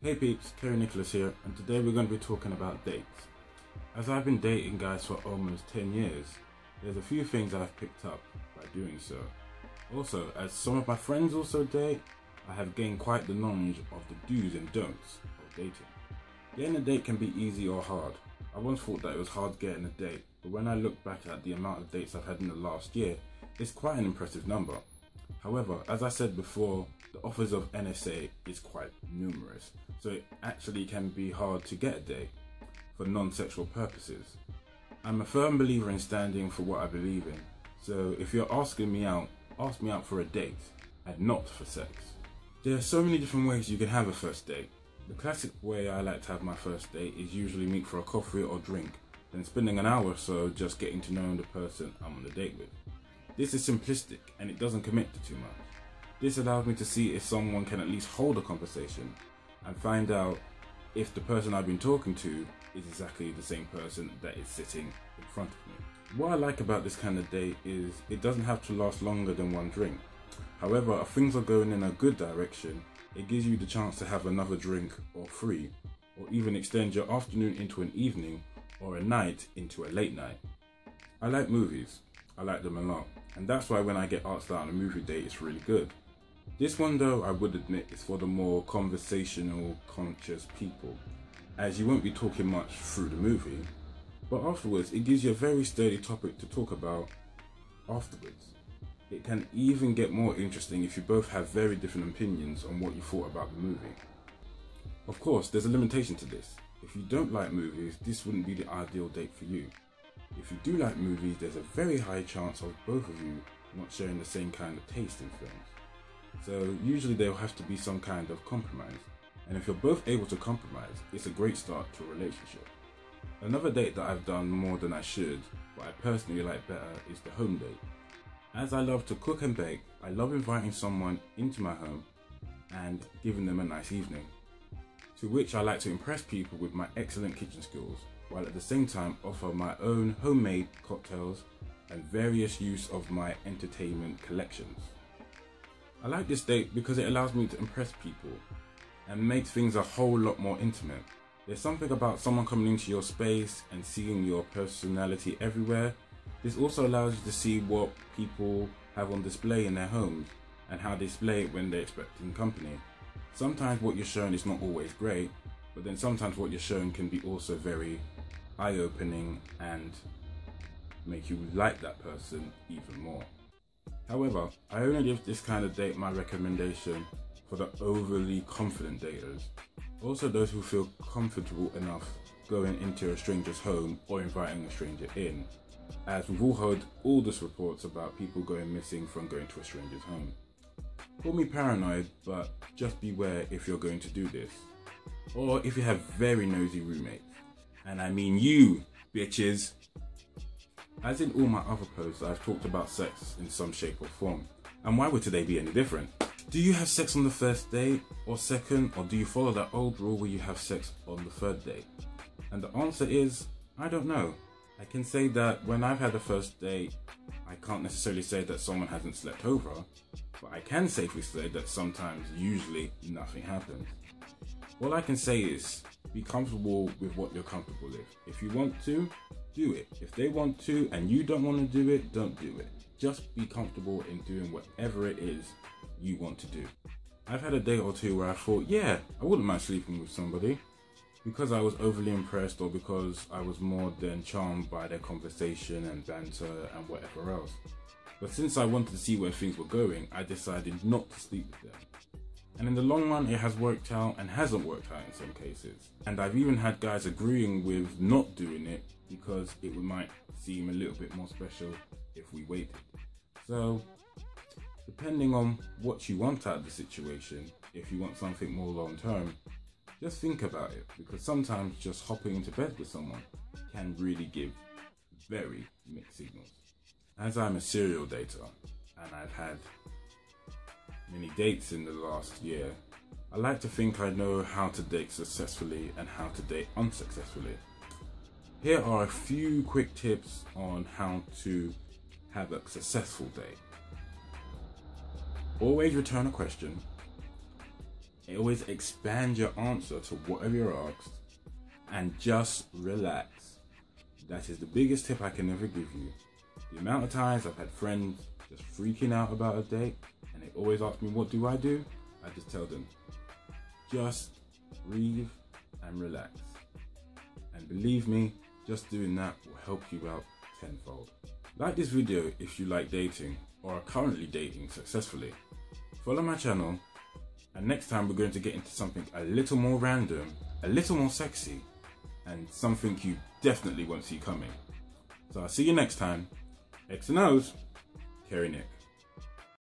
Hey peeps, ThatCareyNick here, and today we're going to be talking about dates. As I've been dating guys for almost 10 years, there's a few things I've picked up by doing so. Also, as some of my friends also date, I have gained quite the knowledge of the do's and don'ts of dating. Getting a date can be easy or hard. I once thought that it was hard getting a date, but when I look back at the amount of dates I've had in the last year, it's quite an impressive number. However, as I said before, the offers of NSA is quite numerous, so it actually can be hard to get a date for non-sexual purposes. I'm a firm believer in standing for what I believe in, so if you're asking me out, ask me out for a date and not for sex. There are so many different ways you can have a first date. The classic way I like to have my first date is usually meet for a coffee or drink, then spending an hour or so just getting to know the person I'm on a date with. This is simplistic and it doesn't commit to too much. This allows me to see if someone can at least hold a conversation and find out if the person I've been talking to is exactly the same person that is sitting in front of me. What I like about this kind of date is it doesn't have to last longer than one drink. However, if things are going in a good direction, it gives you the chance to have another drink or three, or even extend your afternoon into an evening or a night into a late night. I like movies. I like them a lot, and that's why when I get asked out on a movie date, it's really good. This one though, I would admit, is for the more conversational, conscious people, as you won't be talking much through the movie, but afterwards it gives you a very sturdy topic to talk about afterwards. It can even get more interesting if you both have very different opinions on what you thought about the movie. Of course, there's a limitation to this. If you don't like movies, this wouldn't be the ideal date for you. If you do like movies, there's a very high chance of both of you not sharing the same kind of taste in films. So usually there will have to be some kind of compromise, and if you're both able to compromise, it's a great start to a relationship. Another date that I've done more than I should, but I personally like better, is the home date. As I love to cook and bake, I love inviting someone into my home and giving them a nice evening, to which I like to impress people with my excellent kitchen skills, while at the same time offer my own homemade cocktails and various use of my entertainment collections. I like this date because it allows me to impress people and makes things a whole lot more intimate. There's something about someone coming into your space and seeing your personality everywhere. This also allows you to see what people have on display in their homes and how they display it when they're expecting company. Sometimes what you're showing is not always great, but then sometimes what you're showing can be also very eye-opening and make you like that person even more. However, I only give this kind of date my recommendation for the overly confident daters. Also those who feel comfortable enough going into a stranger's home or inviting a stranger in, as we've all heard all these reports about people going missing from going to a stranger's home. Call me paranoid, but just beware if you're going to do this. Or if you have very nosy roommates. And I mean you, bitches. As in all my other posts, I've talked about sex in some shape or form. And why would today be any different? Do you have sex on the first date or second, or do you follow that old rule where you have sex on the third date? And the answer is, I don't know. I can say that when I've had a first date, I can't necessarily say that someone hasn't slept over, but I can safely say that sometimes, usually, nothing happens. All I can say is, be comfortable with what you're comfortable with. If you want to, do it. If they want to and you don't want to do it, don't do it. Just be comfortable in doing whatever it is you want to do. I've had a date or two where I thought, yeah, I wouldn't mind sleeping with somebody, because I was overly impressed or because I was more than charmed by their conversation and banter and whatever else. But since I wanted to see where things were going, I decided not to sleep with them. And in the long run, it has worked out and hasn't worked out in some cases. And I've even had guys agreeing with not doing it because it might seem a little bit more special if we waited. So, depending on what you want out of the situation, if you want something more long term, just think about it, because sometimes just hopping into bed with someone can really give very mixed signals. As I'm a serial dater and I've had many dates in the last year, I like to think I know how to date successfully and how to date unsuccessfully. Here are a few quick tips on how to have a successful date. Always return a question. always expand your answer to whatever you're asked and just relax. That is the biggest tip I can ever give you. The amount of times I've had friends just freaking out about a date and they always ask me, what do? I just tell them, just breathe and relax. And believe me, just doing that will help you out tenfold. Like this video if you like dating or are currently dating successfully. Follow my channel, and next time we're going to get into something a little more random, a little more sexy, and something you definitely won't see coming. So I'll see you next time. X and O's, Carey Nick.